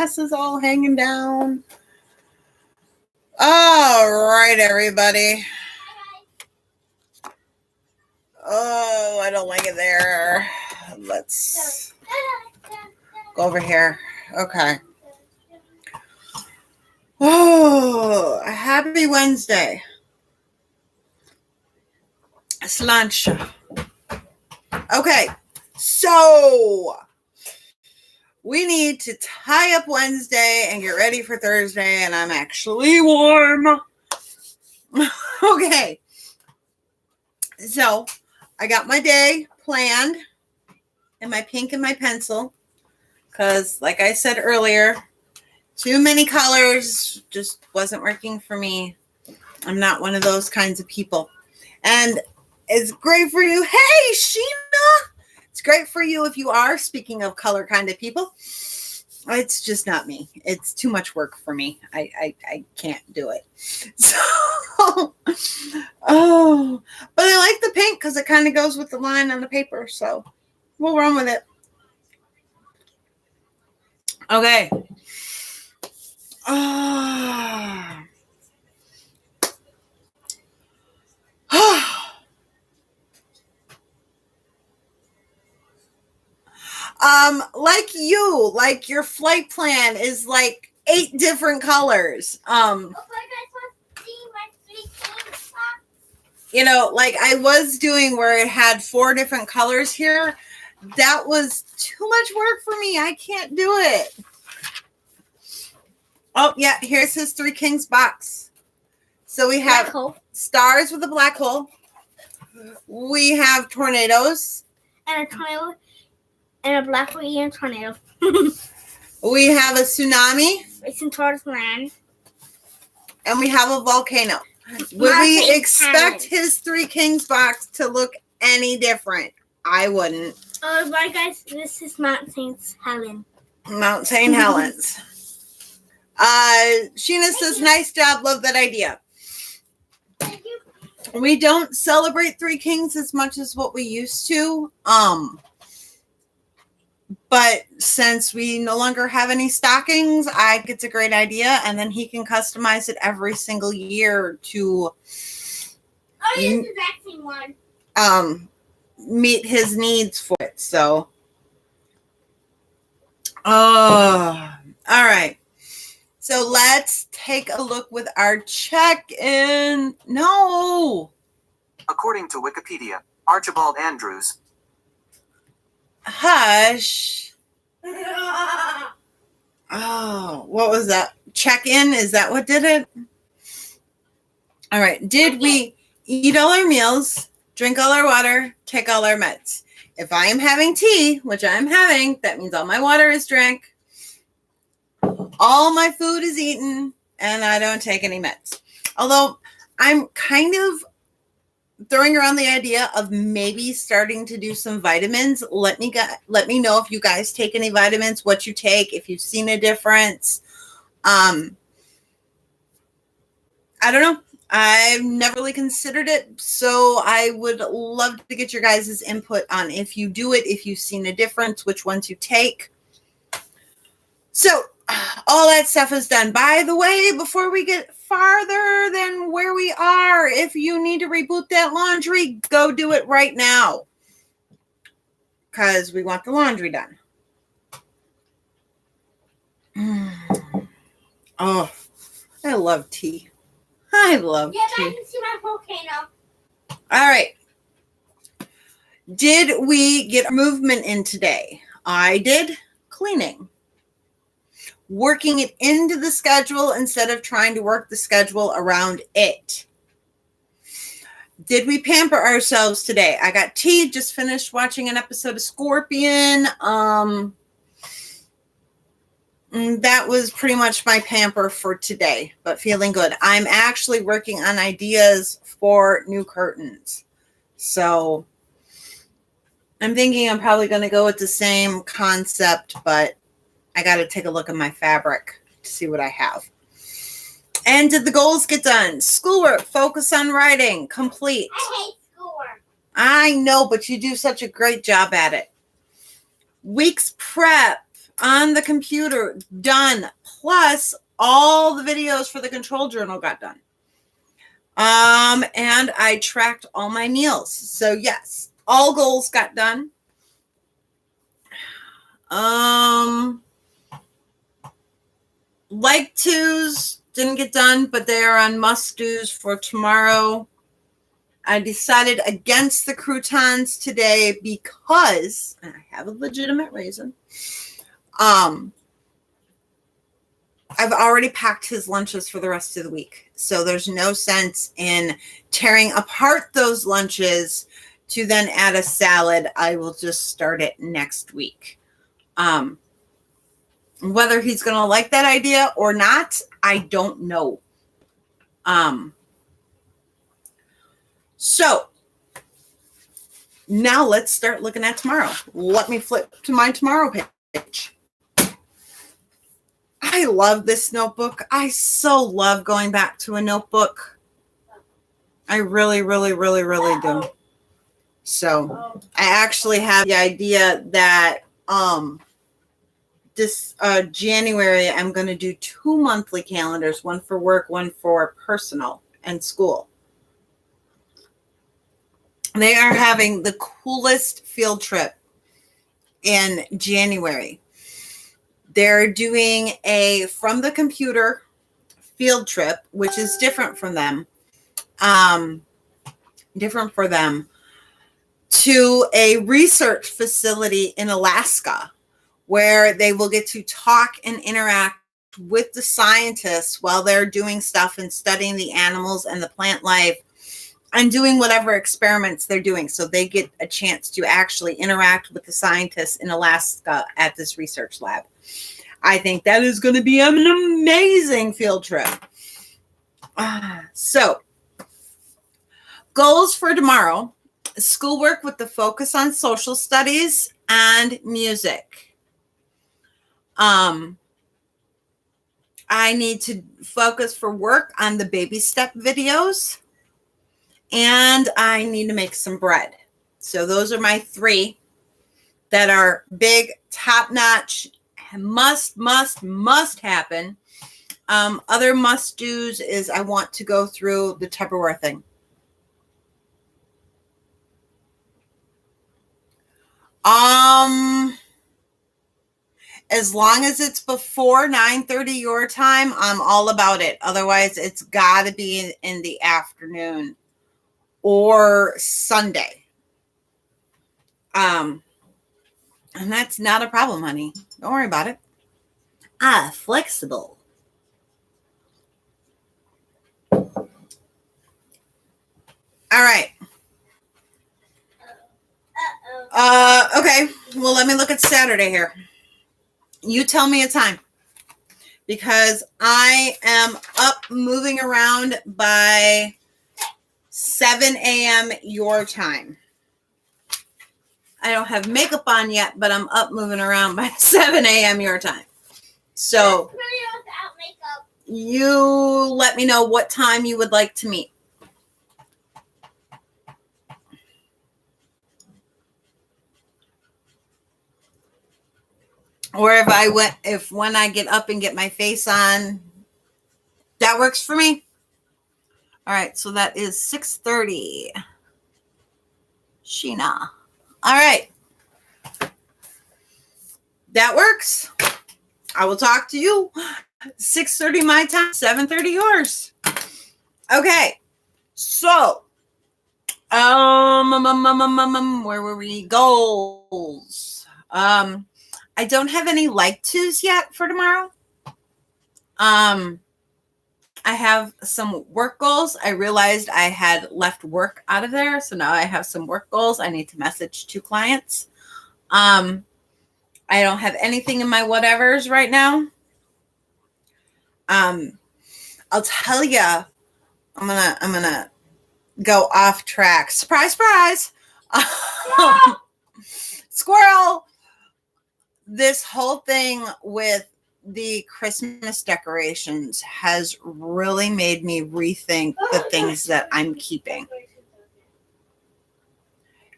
glasses all hanging down. All right, everybody. Oh, I don't like it there. Let's go over here. Okay. Oh, happy Wednesday. It's lunch. Okay, so we need to tie up Wednesday and get ready for Thursday, and I'm actually warm. Okay, so I got my day planned and my pink and my pencil because, like I said earlier, too many colors just wasn't working for me. I'm not one of those kinds of people. And it's great for you. Hey, Sheena! It's great for you if you are, speaking of color kind of people. It's just not me. It's too much work for me. I can't do it. So, but I like the pink because it kind of goes with the line on the paper. So we'll run with it. Okay. Like you, like your flight plan is like 8 different colors. You know, like I was doing where it had 4 different colors here. That was too much work for me. I can't do it. Oh, yeah, here's his 3 Kings box. So we have stars with a black hole. We have tornadoes. And a tornado. And a black hole and a tornado. We have a tsunami. Racing towards land. And we have a volcano. Would we expect his 3 Kings box to look any different? I wouldn't. Oh, bye guys. This is Mount St. Helens. Mount St. Helens. Sheena says, nice job. Love that idea. Thank you. We don't celebrate 3 Kings as much as what we used to. But since we no longer have any stockings, I think it's a great idea. And then he can customize it every single year to meet his needs for it. So, all right. So let's take a look with our check-in. No. According to Wikipedia, Archibald Andrews. Hush. Oh, what was that? Check-in? Is that what did it? All right. Did we eat all our meals, drink all our water, take all our meds? If I am having tea, which I'm having, that means all my water is drank, all my food is eaten, and I don't take any meds. Although I'm kind of throwing around the idea of maybe starting to do some vitamins. Let me know if you guys take any vitamins, what you take, if you've seen a difference. I don't know. I've never really considered it, so I would love to get your guys' input on if you do it, if you've seen a difference, which ones you take. So all that stuff is done. By the way, before we get farther than where we are, if you need to reboot that laundry, go do it right now. Because we want the laundry done. Oh, I love tea. I love tea. I can see my volcano. All right. Did we get movement in today? I did. Cleaning. Working it into the schedule instead of trying to work the schedule around it. Did we pamper ourselves today? I got tea, just finished watching an episode of Scorpion. That was pretty much my pamper for today, but feeling good. I'm actually working on ideas for new curtains. So I'm thinking I'm probably going to go with the same concept, but I got to take a look at my fabric to see what I have. And did the goals get done? Schoolwork, focus on writing, complete. I hate schoolwork. I know, but you do such a great job at it. Week's prep. on the computer done. Plus, all the videos for the control journal got done. And I tracked all my meals. So yes, all goals got done. Like tos didn't get done, but they are on must do's for tomorrow. I decided against the croutons today because, and I have a legitimate reason. I've already packed his lunches for the rest of the week. So there's no sense in tearing apart those lunches to then add a salad. I will just start it next week. Whether he's going to like that idea or not, I don't know. So now let's start looking at tomorrow. Let me flip to my tomorrow page. I love this notebook. I so love going back to a notebook. I really, really, really, really do. So I actually have the idea that this January I'm going to do 2 monthly calendars, one for work, one for personal and school. They are having the coolest field trip in January. They're doing a from the computer field trip, which is different from them. Different for them, to a research facility in Alaska where they will get to talk and interact with the scientists while they're doing stuff and studying the animals and the plant life and doing whatever experiments they're doing. So they get a chance to actually interact with the scientists in Alaska at this research lab. I think that is going to be an amazing field trip. So, goals for tomorrow: schoolwork with the focus on social studies and music. I need to focus for work on the baby step videos, and I need to make some bread. So those are my 3 that are big, top-notch, must happen. Other must-dos is I want to go through the Tupperware thing. As long as it's before 9:30 your time, I'm all about it. Otherwise, it's got to be in the afternoon or Sunday. And that's not a problem, honey. Don't worry about it. Flexible. All right. Okay. Well, let me look at Saturday here. You tell me a time, because I am up moving around by 7 a.m. your time. I don't have makeup on yet, but I'm up moving around by 7 a.m. your time. So without makeup. You let me know what time you would like to meet. Or if when I get up and get my face on, that works for me. All right, so that is 6:30. Sheena. All right. That works. I will talk to you. 6:30 my time, 7:30 yours. Okay. So, where were we? Goals. I don't have any like tos yet for tomorrow. I have some work goals. I realized I had left work out of there, so now I have some work goals I need to message to clients. I don't have anything in my whatevers right now. I'll tell you, I'm gonna go off track. Surprise, surprise. Squirrel. This whole thing with the Christmas decorations has really made me rethink the things that I'm keeping.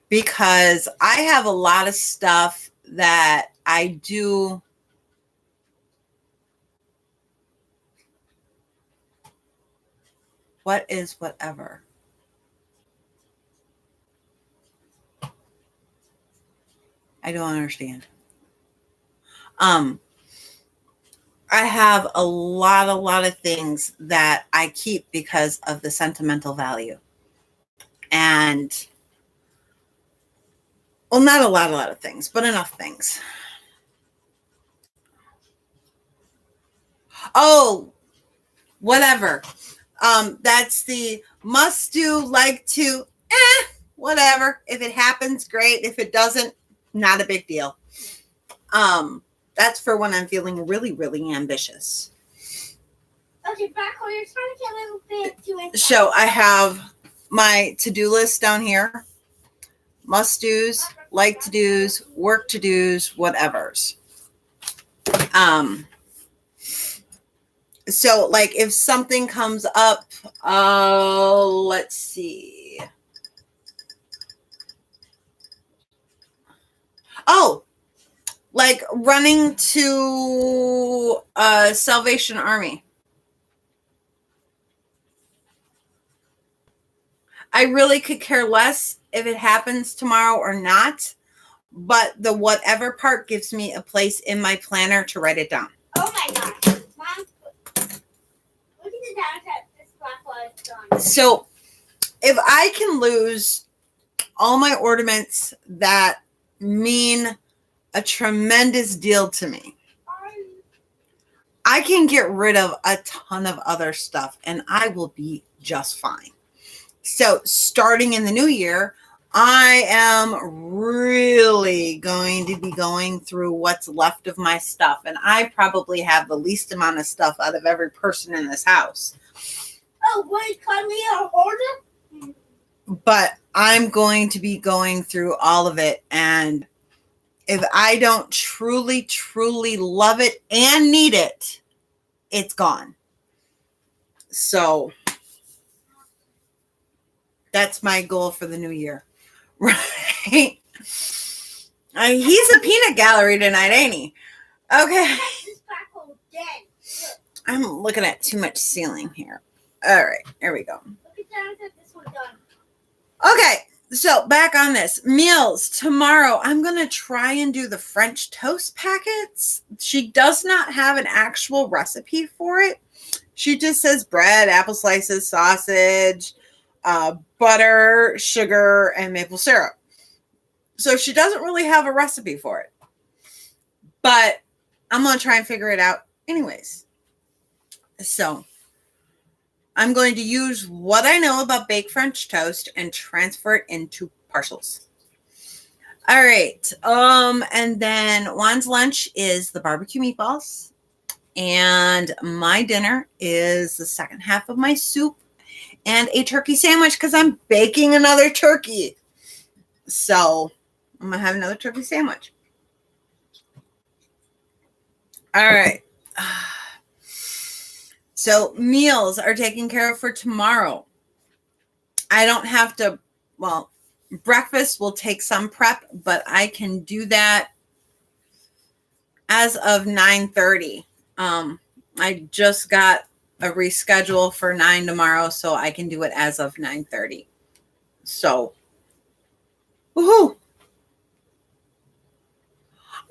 Because I have a lot of stuff that I do What is whatever? I don't understand. I have a lot of things that I keep because of the sentimental value. And well, not a lot of things, but enough things. Oh, whatever. That's the must do, like to, whatever. If it happens, great. If it doesn't, not a big deal. That's for when I'm feeling really ambitious. Okay, back when you're trying to get a little bit too inside. So I have my to-do list down here. Must do's, like to do's, work to do's, whatevers. So like if something comes up, let's see. Oh, like running to Salvation Army. I really could care less if it happens tomorrow or not, but the whatever part gives me a place in my planner to write it down. Oh my gosh. Mom, look at the downside. This black wall is gone. So if I can lose all my ornaments that mean a tremendous deal to me, I can get rid of a ton of other stuff and I will be just fine. So starting in the new year, I am really going to be going through what's left of my stuff. And I probably have the least amount of stuff out of every person in this house. Oh, wait, call me a hoarder? But I'm going to be going through all of it. And if I don't truly love it and need it, it's gone. So that's my goal for the new year. Right? He's a peanut gallery tonight, ain't he? Okay. This black hole dead. I'm looking at too much ceiling here. All right, here we go. Look at downside. This one done. Okay, so back on this. Meals tomorrow. I'm going to try and do the French toast packets. She does not have an actual recipe for it. She just says bread, apple slices, sausage, butter, sugar, and maple syrup. So she doesn't really have a recipe for it. But I'm going to try and figure it out anyways. So I'm going to use what I know about baked French toast and transfer it into parcels. All right. And then Juan's lunch is the barbecue meatballs. And my dinner is the second half of my soup and a turkey sandwich because I'm baking another turkey. So I'm going to have another turkey sandwich. All right. So meals are taken care of for tomorrow. I don't have to, well, breakfast will take some prep, but I can do that as of 9:30. I just got a reschedule for 9 tomorrow, so I can do it as of 9:30. So, woohoo!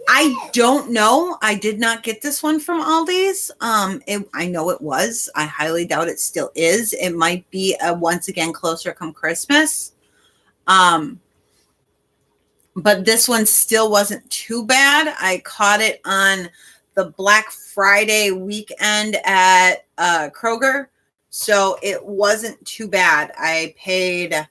I don't know. I did not get this one from Aldi's. I know it was. I highly doubt it still is. It might be a once again closer come Christmas. But this one still wasn't too bad. I caught it on the Black Friday weekend at Kroger. So it wasn't too bad. I paid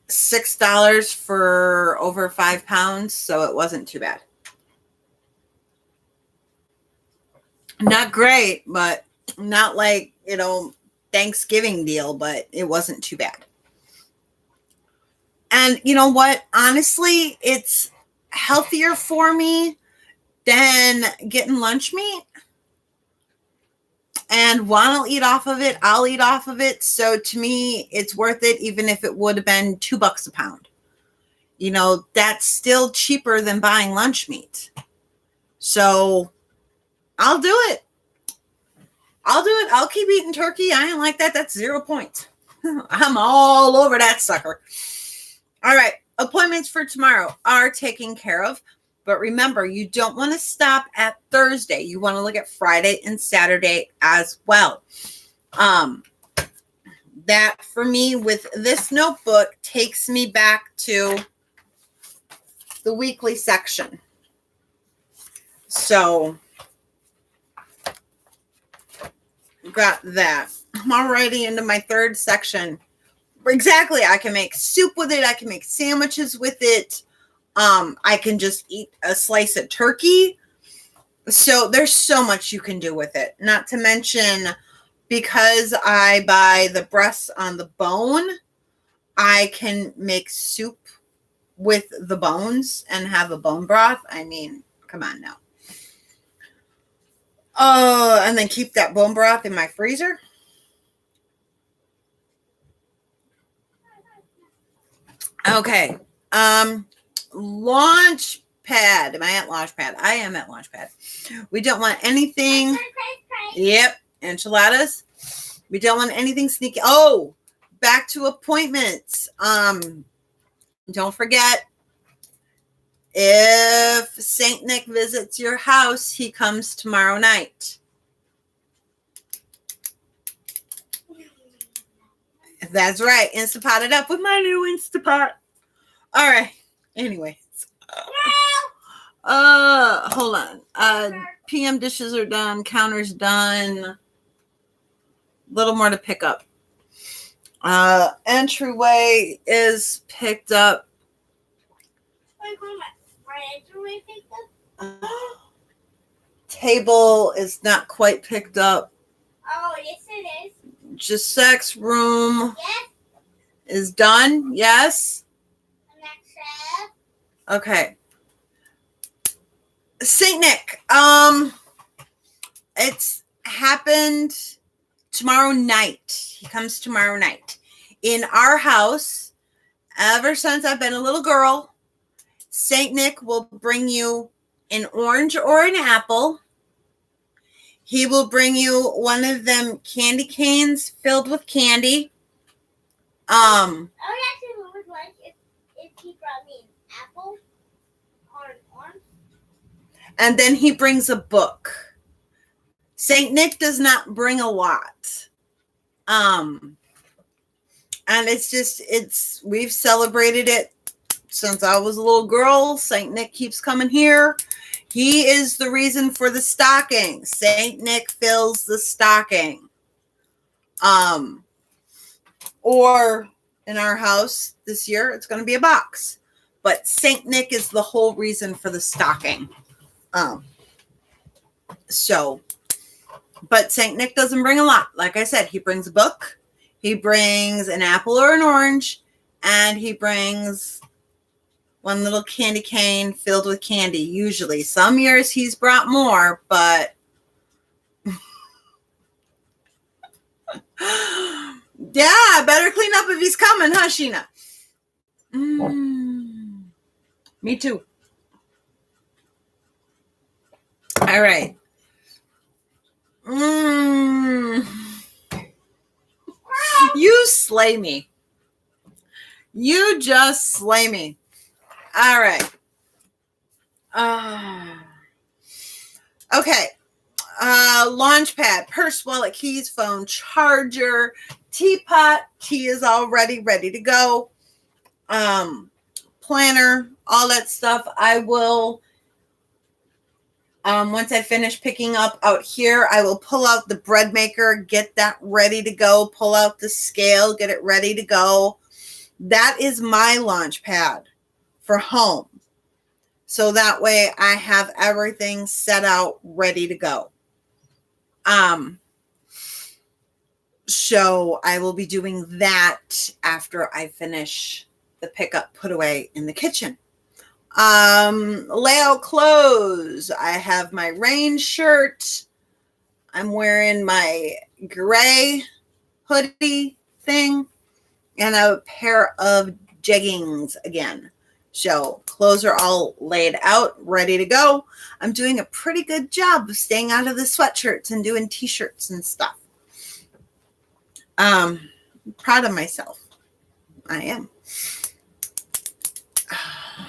$6 for over 5 pounds. So it wasn't too bad. Not great, but not like, Thanksgiving deal, but it wasn't too bad. And you know what? Honestly, it's healthier for me than getting lunch meat. And Juan will eat off of it. I'll eat off of it. So to me, it's worth it, even if it would have been $2 a pound. That's still cheaper than buying lunch meat. So I'll do it. I'll keep eating turkey. I ain't like that. That's 0 points. I'm all over that sucker. All right. Appointments for tomorrow are taken care of. But remember, you don't want to stop at Thursday. You want to look at Friday and Saturday as well. That for me with this notebook takes me back to the weekly section. So got that. I'm already into my third section. Exactly. I can make soup with it. I can make sandwiches with it. I can just eat a slice of turkey. So there's so much you can do with it. Not to mention, because I buy the breasts on the bone, I can make soup with the bones and have a bone broth. I mean, come on now. Oh, and then keep that bone broth in my freezer. Okay. Launch pad. Am I at launch pad? I am at launch pad. We don't want anything. Yep. Enchiladas. We don't want anything sneaky. Oh, back to appointments. Don't forget, if Saint Nick visits your house, he comes tomorrow night. That's right. Instapot it up with my new Instapot. All right. Anyways. Hold on. PM dishes are done. Counters done. Little more to pick up. Entryway is picked up. Table is not quite picked up. Oh, yes it is. Just sex room Yes. is done. Yes. Alexa. Okay. Saint Nick. It's happened tomorrow night. He comes tomorrow night. In our house, ever since I've been a little girl, Saint Nick will bring you an orange or an apple. He will bring you one of them candy canes filled with candy. I would actually would like if he brought me an apple or an orange. And then he brings a book. Saint Nick does not bring a lot. And we've celebrated it since I was a little girl. Saint Nick keeps coming here. He is the reason for the stocking. Saint Nick fills the stocking. Or in our house this year, it's going to be a box. But Saint Nick is the whole reason for the stocking. But Saint Nick doesn't bring a lot. Like I said, he brings a book. He brings an apple or an orange. And he brings one little candy cane filled with candy, usually. Some years he's brought more, but yeah, better clean up if he's coming, huh, Sheena? Me too. All right. You slay me. You just slay me. All right. Okay. Launch pad, purse, wallet, keys, phone, charger, teapot. Tea is already ready to go. Planner, all that stuff. I will, once I finish picking up out here, I will pull out the bread maker, get that ready to go, pull out the scale, get it ready to go. That is my launch pad for home. So that way I have everything set out, ready to go. So I will be doing that after I finish the pickup put away in the kitchen. Layout clothes. I have my rain shirt. I'm wearing my gray hoodie thing and a pair of jeggings again. So clothes are all laid out, ready to go. I'm doing a pretty good job of staying out of the sweatshirts and doing t-shirts and stuff. Proud of myself. I am.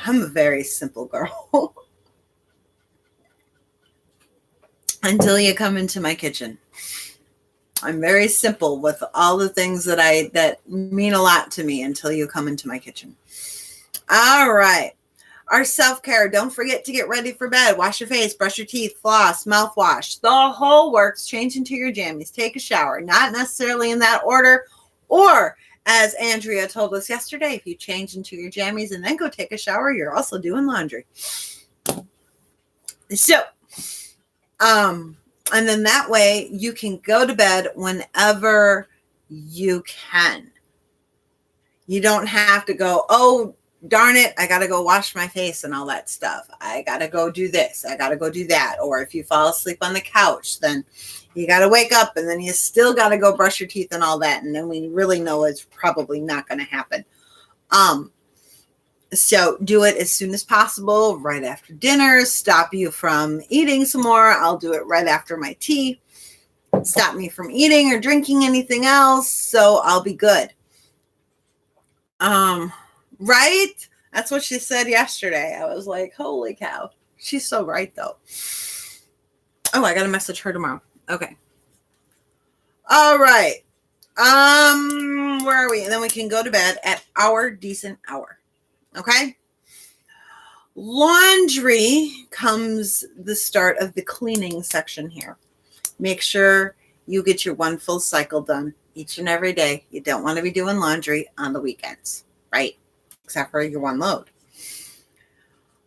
I'm a very simple girl. Until you come into my kitchen. I'm very simple with all the things that mean a lot to me until you come into my kitchen. All right. Our self-care. Don't forget to get ready for bed. Wash your face, brush your teeth, floss, mouthwash. The whole works. Change into your jammies. Take a shower. Not necessarily in that order. Or, as Andrea told us yesterday, if you change into your jammies and then go take a shower, you're also doing laundry. So, and then that way you can go to bed whenever you can. You don't have to go, oh, darn it, I got to go wash my face and all that stuff. I got to go do this. I got to go do that. Or if you fall asleep on the couch, then you got to wake up and then you still got to go brush your teeth and all that. And then we really know it's probably not going to happen. So do it as soon as possible, right after dinner. Stop you from eating some more. I'll do it right after my tea. Stop me from eating or drinking anything else. So I'll be good. Right? That's what she said yesterday. I was like, holy cow. She's so right, though. Oh, I got to message her tomorrow. Okay. All right. Where are we? And then we can go to bed at our decent hour. Okay. Laundry comes the start of the cleaning section here. Make sure you get your one full cycle done each and every day. You don't want to be doing laundry on the weekends, right? Except for your one load.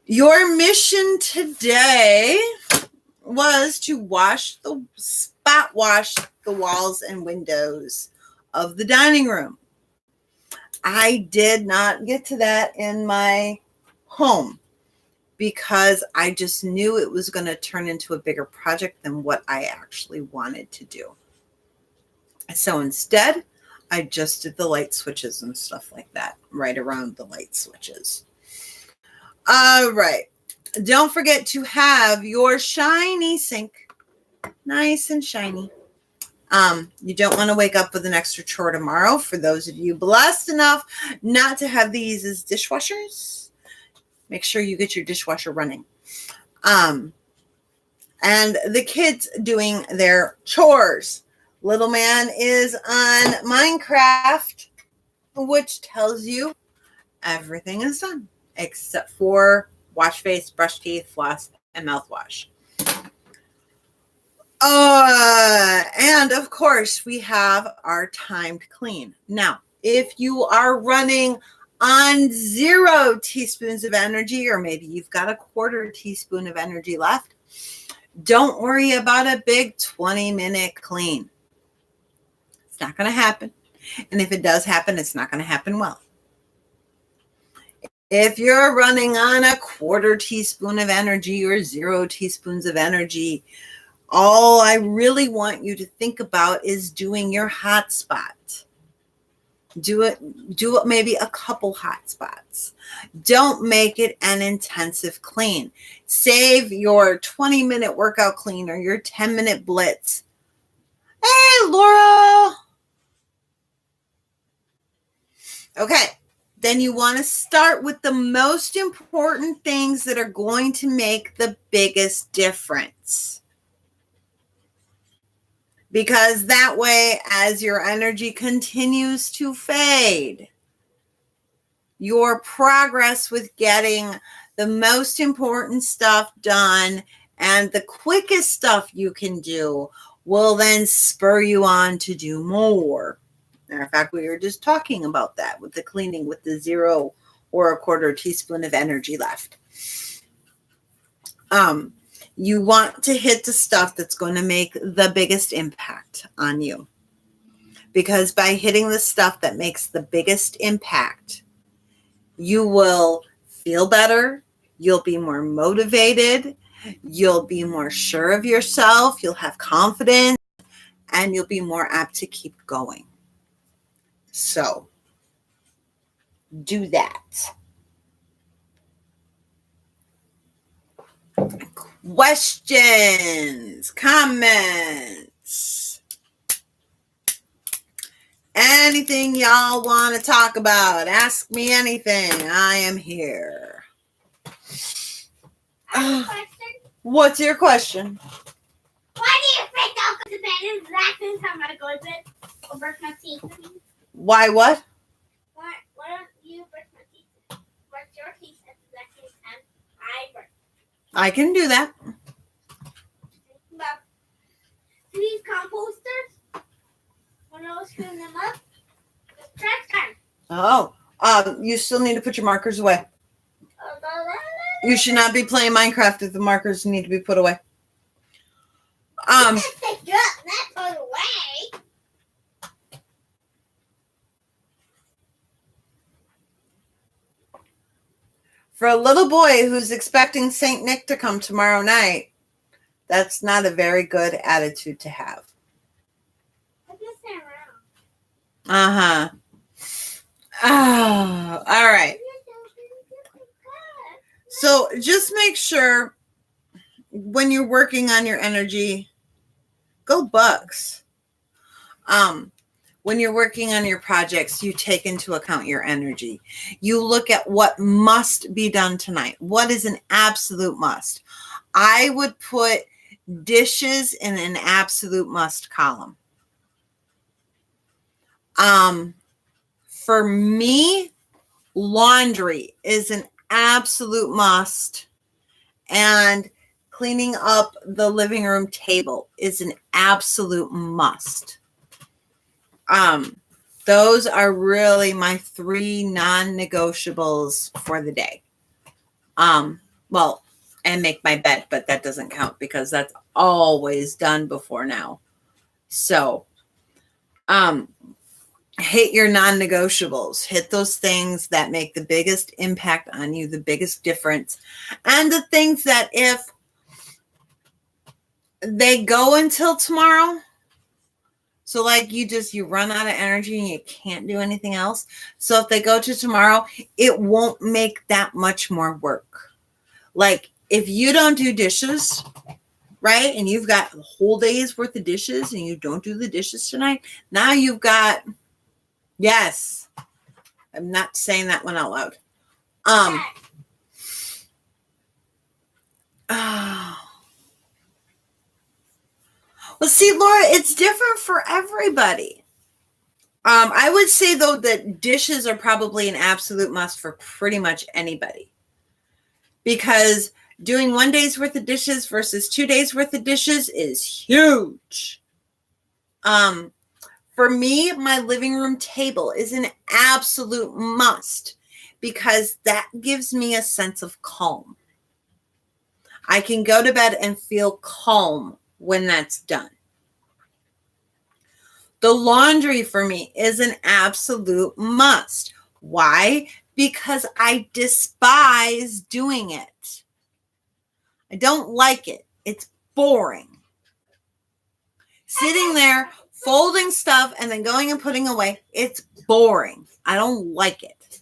Your mission today was to spot wash the walls and windows of the dining room. I did not get to that in my home because I just knew it was going to turn into a bigger project than what I actually wanted to do. So instead, I just did the light switches and stuff like that, right around the light switches. All right. Don't forget to have your shiny sink nice and shiny. You don't want to wake up with an extra chore tomorrow. For those of you blessed enough not to have these as dishwashers, make sure you get your dishwasher running. And the kids doing their chores. Little man is on Minecraft, which tells you everything is done except for wash face, brush teeth, floss, and mouthwash. And of course, we have our timed clean. Now, if you are running on 0 teaspoons of energy, or maybe you've got a 1/4 teaspoon of energy left, don't worry about a big 20-minute clean. It's not going to happen. And if it does happen, it's not going to happen well. If you're running on a 1/4 teaspoon of energy or 0 teaspoons of energy, all I really want you to think about is doing your hot spot. Do it maybe a couple hot spots. Don't make it an intensive clean. Save your 20-minute workout clean or your 10-minute blitz. Hey, Laura. Okay. Then you want to start with the most important things that are going to make the biggest difference. Because that way, as your energy continues to fade, your progress with getting the most important stuff done and the quickest stuff you can do will then spur you on to do more. Matter of fact, we were just talking about that with the cleaning with the 0 or a 1/4 teaspoon of energy left. You want to hit the stuff that's going to make the biggest impact on you. Because by hitting the stuff that makes the biggest impact, you will feel better, you'll be more motivated, you'll be more sure of yourself, you'll have confidence, and you'll be more apt to keep going. So, do that. Questions, comments, anything y'all want to talk about? Ask me anything. I am here. I have a question. What's your question? Why do you think I'll go to bed exactly the time I go to bed? Or brush my teeth? Why what? Why don't you brush my teeth? Brush your teeth at the exact same time I brush. I can do that. But these composters, when I was filling them up, it's trash time. Oh, you still need to put your markers away. You should not be playing Minecraft if the markers need to be put away. Pick it up, not put away. For a little boy who's expecting Saint Nick to come tomorrow night, that's not a very good attitude to have. I just stand around. Uh-huh. Oh, all right. So just make sure when you're working on your energy, go Bucks. When you're working on your projects, you take into account your energy. You look at what must be done tonight. What is an absolute must? I would put dishes in an absolute must column. For me, laundry is an absolute must, and cleaning up the living room table is an absolute must. Those are really my 3 non-negotiables for the day. Well, and make my bed, but that doesn't count because that's always done before now. So, hit your non-negotiables. Hit those things that make the biggest impact on you, the biggest difference. And the things that if they go until tomorrow, so like you run out of energy and you can't do anything else. So if they go to tomorrow, it won't make that much more work. Like if you don't do dishes, right? And you've got a whole day's worth of dishes and you don't do the dishes tonight. Now you've got, yes, I'm not saying that one out loud. Well, see, Laura, it's different for everybody. I would say, though, that dishes are probably an absolute must for pretty much anybody. Because doing 1 day's worth of dishes versus 2 days worth of dishes is huge. For me, my living room table is an absolute must because that gives me a sense of calm. I can go to bed and feel calm when that's done. The laundry for me is an absolute must. Why? Because I despise doing it. I don't like it. It's boring. Sitting there, folding stuff, and then going and putting away, it's boring. I don't like it.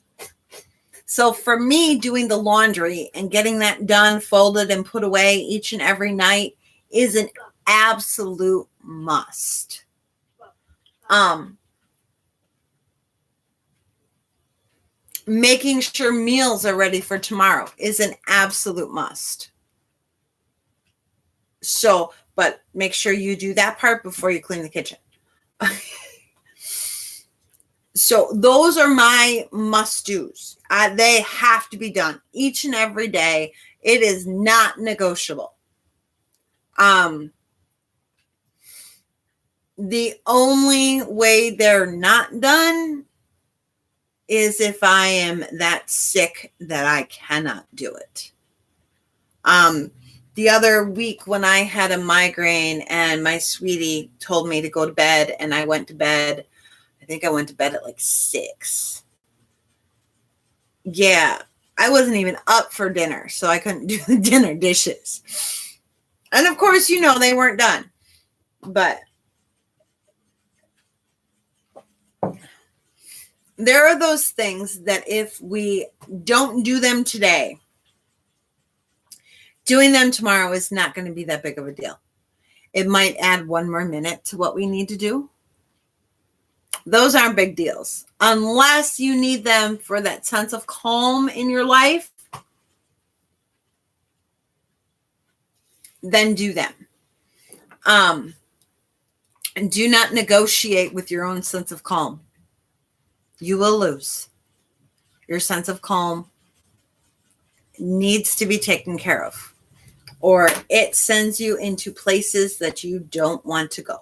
So for me, doing the laundry and getting that done, folded, and put away each and every night is an absolute must. Making sure meals are ready for tomorrow is an absolute must. So, but make sure you do that part before you clean the kitchen. So those are my must-dos. They have to be done each and every day. It is not negotiable. The only way they're not done is if I am that sick that I cannot do it. The other week when I had a migraine and my sweetie told me to go to bed and I went to bed, I think I went to bed at like 6. Yeah, I wasn't even up for dinner, so I couldn't do the dinner dishes. And of course, you know, they weren't done. But there are those things that if we don't do them today, Doing them tomorrow is not going to be that big of a deal. It might add 1 more minute to what we need to do. Those aren't big deals. Unless you need them for that sense of calm in your life, then do them. And do not negotiate with your own sense of calm. You will lose. Your sense of calm needs to be taken care of, or it sends you into places that you don't want to go.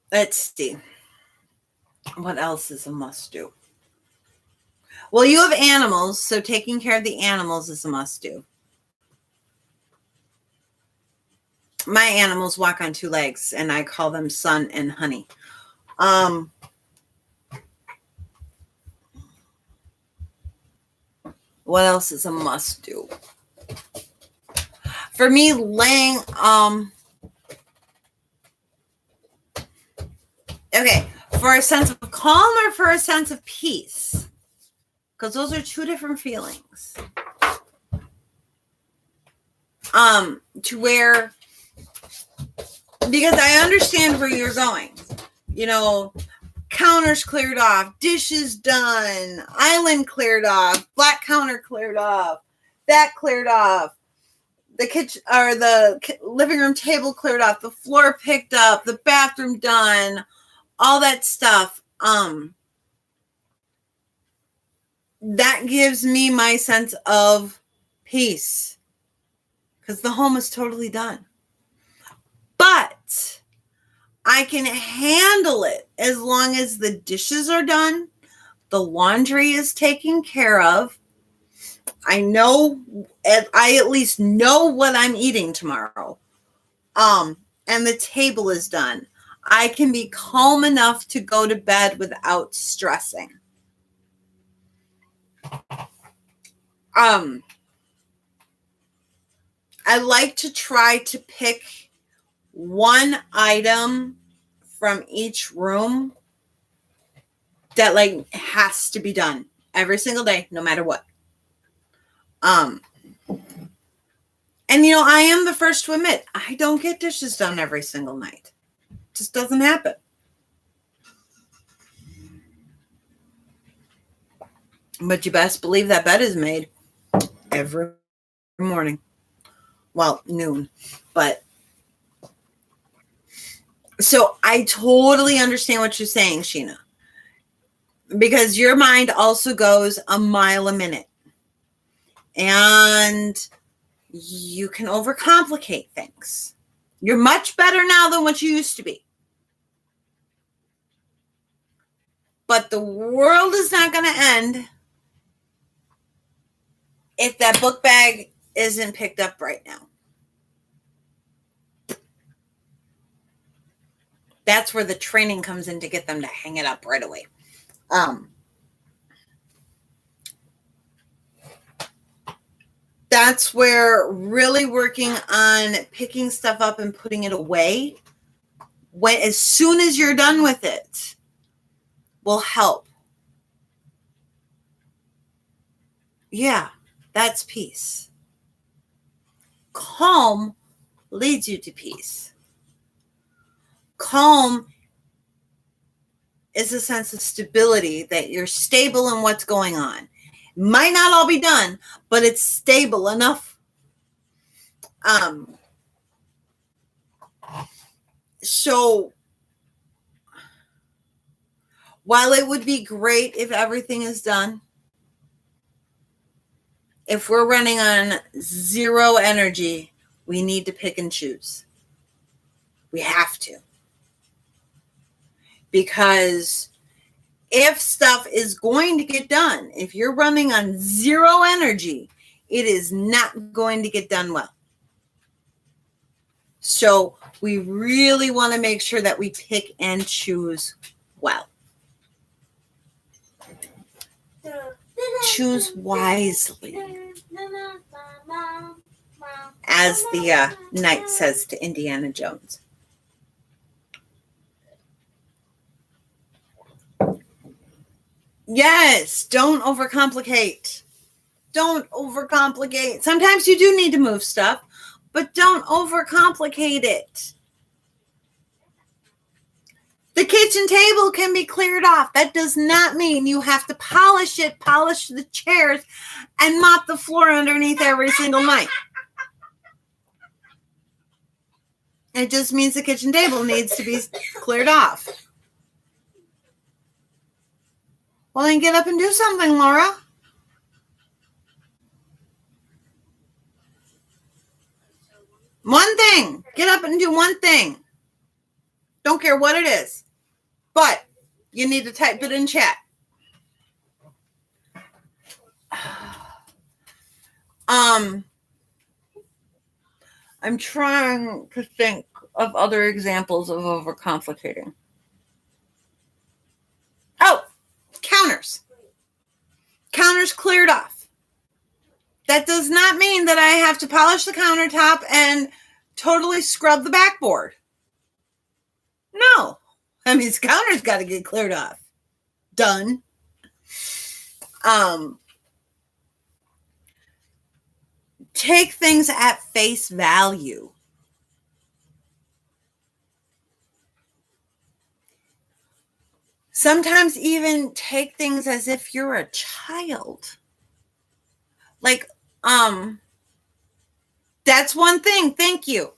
Let's see. What else is a must do? Well, you have animals, so taking care of the animals is a must do. My animals walk on 2 legs, and I call them Sun and Honey. What else is a must do? For me, laying, okay, for a sense of calm or for a sense of peace? Because those are 2 different feelings. To where, because I understand where you're going. You know, counters cleared off, dishes done, island cleared off, black counter cleared off, that cleared off, the kitchen or the living room table cleared off, the floor picked up, the bathroom done, all that stuff. That gives me my sense of peace because the home is totally done. But I can handle it as long as the dishes are done, the laundry is taken care of. I at least know what I'm eating tomorrow. And the table is done. I can be calm enough to go to bed without stressing. I like to try to pick one item from each room that like has to be done every single day, no matter what. And you know, I am the first to admit I don't get dishes done every single night. It just doesn't happen. But you best believe that bed is made every morning. Well, noon, but so I totally understand what you're saying, Sheena, because your mind also goes a mile a minute and you can overcomplicate things. You're much better now than what you used to be. But the world is not going to end if that book bag isn't picked up right now. That's where the training comes in to get them to hang it up right away. That's where really working on picking stuff up and putting it away as soon as you're done with it will help. Yeah, that's peace. Calm leads you to peace. Calm is a sense of stability, that you're stable in what's going on. Might not all be done, but it's stable enough. So while it would be great if everything is done, if we're running on 0 energy, we need to pick and choose. We have to. Because if stuff is going to get done, if you're running on 0 energy, it is not going to get done well. So we really want to make sure that we pick and choose well. Choose wisely, as the knight says to Indiana Jones. Yes, don't overcomplicate. Don't overcomplicate. Sometimes you do need to move stuff, but don't overcomplicate it. The kitchen table can be cleared off. That does not mean you have to polish it, polish the chairs, and mop the floor underneath every single night. It just means the kitchen table needs to be cleared off. Well, then get up and do something, Laura. One thing. Get up and do one thing. Don't care what it is. But you need to type it in chat. I'm trying to think of other examples of overcomplicating. Oh, counters. Counters cleared off. That does not mean that I have to polish the countertop and totally scrub the backboard. No. I mean, the counter's got to get cleared off. Done. Take things at face value. Sometimes even take things as if you're a child. Like, that's one thing. Thank you.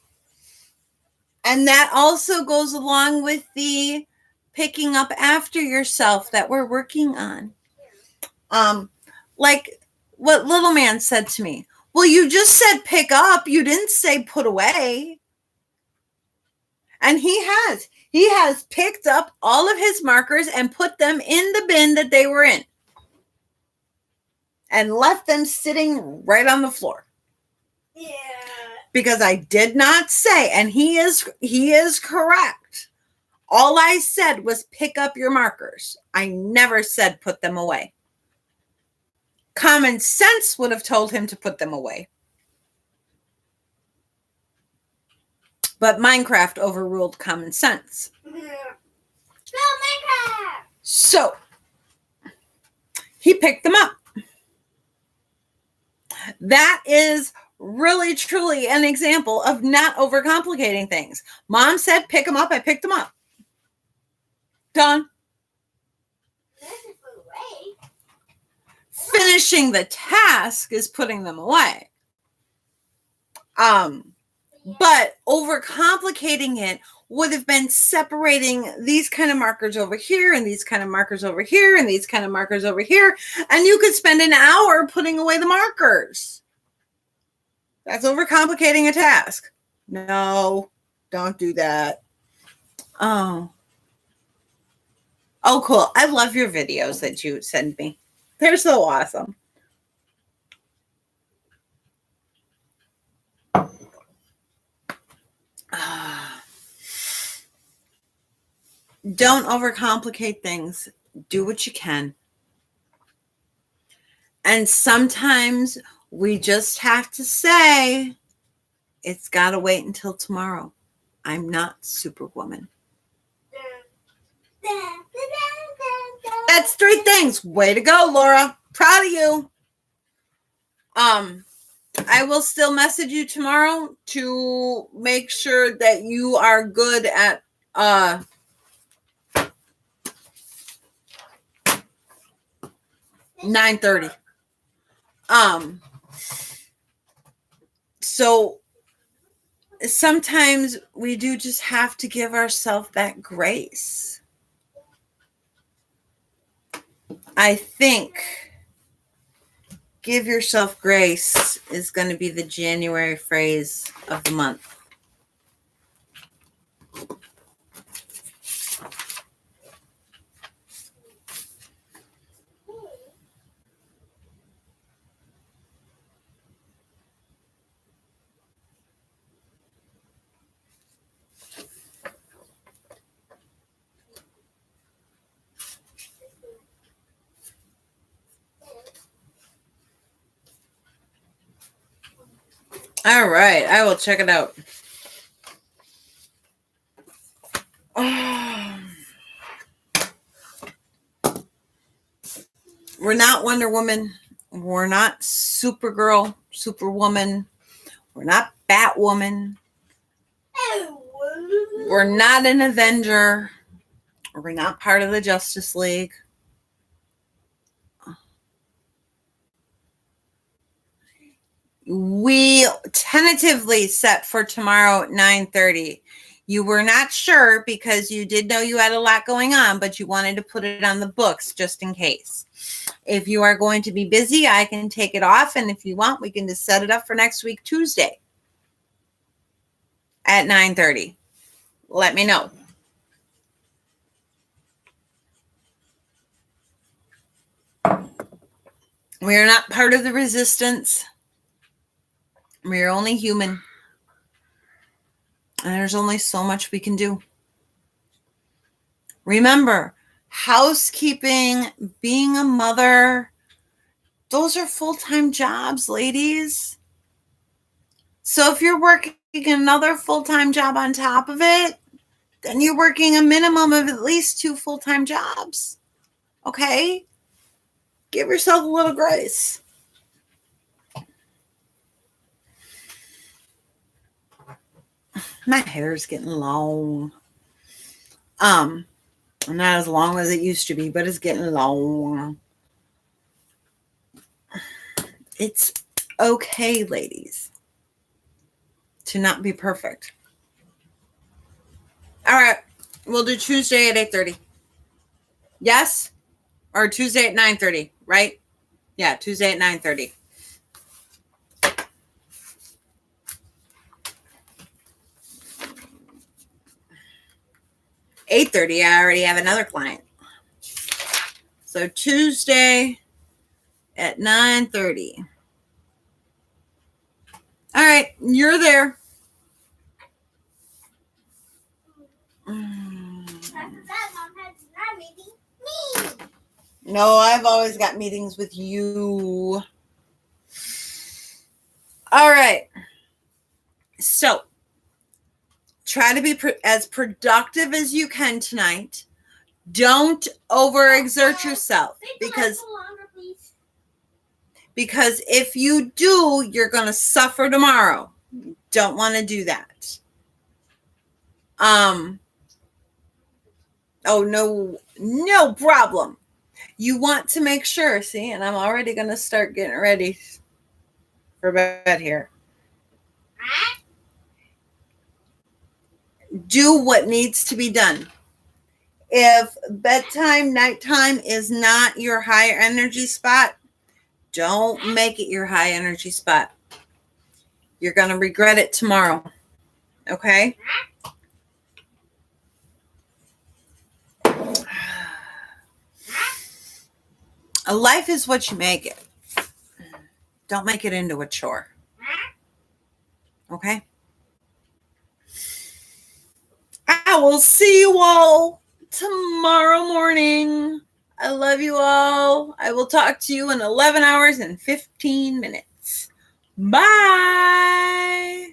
And that also goes along with the picking up after yourself that we're working on. Like what little man said to me. Well, you just said pick up. You didn't say put away. And he has picked up all of his markers and put them in the bin that they were in. And left them sitting right on the floor. Yeah. Because I did not say, and he is correct. All I said was pick up your markers. I never said put them away. Common sense would have told him to put them away. But Minecraft overruled common sense. Go Minecraft! So, he picked them up. That is really, truly an example of not overcomplicating things. Mom said pick them up. I picked them up. Done. Finishing the task is putting them away. But overcomplicating it would have been separating these kind of markers over here and these kind of markers over here and these kind of markers over here. And you could spend an hour putting away the markers. That's overcomplicating a task. No, don't do that. Oh, cool. I love your videos that you send me. They're so awesome. Don't overcomplicate things. Do what you can. And sometimes we just have to say, it's got to wait until tomorrow. I'm not Superwoman. That's 3 things. Way to go, Laura. Proud of you. I will still message you tomorrow to make sure that you are good at 9:30. So sometimes we do just have to give ourselves that grace. I think give yourself grace is going to be the January phrase of the month. All right, I will check it out. We're not Wonder Woman. We're not Supergirl, Superwoman. We're not Batwoman. We're not an Avenger. We're not part of the Justice League. We tentatively set for tomorrow at 9:30. You were not sure because you did know you had a lot going on, but you wanted to put it on the books just in case. If you are going to be busy, I can take it off. And if you want, we can just set it up for next week, Tuesday at 9:30. Let me know. We are not part of the resistance. We are only human. And there's only so much we can do. Remember, housekeeping, being a mother, those are full-time jobs, ladies. So if you're working another full-time job on top of it, then you're working a minimum of at least 2 full-time jobs. Okay? Give yourself a little grace. My hair is getting long. Not as long as it used to be, but it's getting long. It's okay, ladies, to not be perfect. All right. We'll do Tuesday at 8:30. Yes? Or Tuesday at 9:30, right? Yeah, Tuesday at 9:30. $8:30, I already have another client. So Tuesday at 9:30. All right, you're there. No, I've always got meetings with you. All right. So try to be as productive as you can tonight. Don't overexert yourself because if you do, you're going to suffer tomorrow. Don't want to do that. Oh, no problem. You want to make sure, see, and I'm already going to start getting ready for bed here. Do what needs to be done. If bedtime, nighttime is not your high energy spot, don't make it your high energy spot. You're going to regret it tomorrow. Okay? A life is what you make it. Don't make it into a chore. Okay? I will see you all tomorrow morning. I love you all. I will talk to you in 11 hours and 15 minutes. Bye.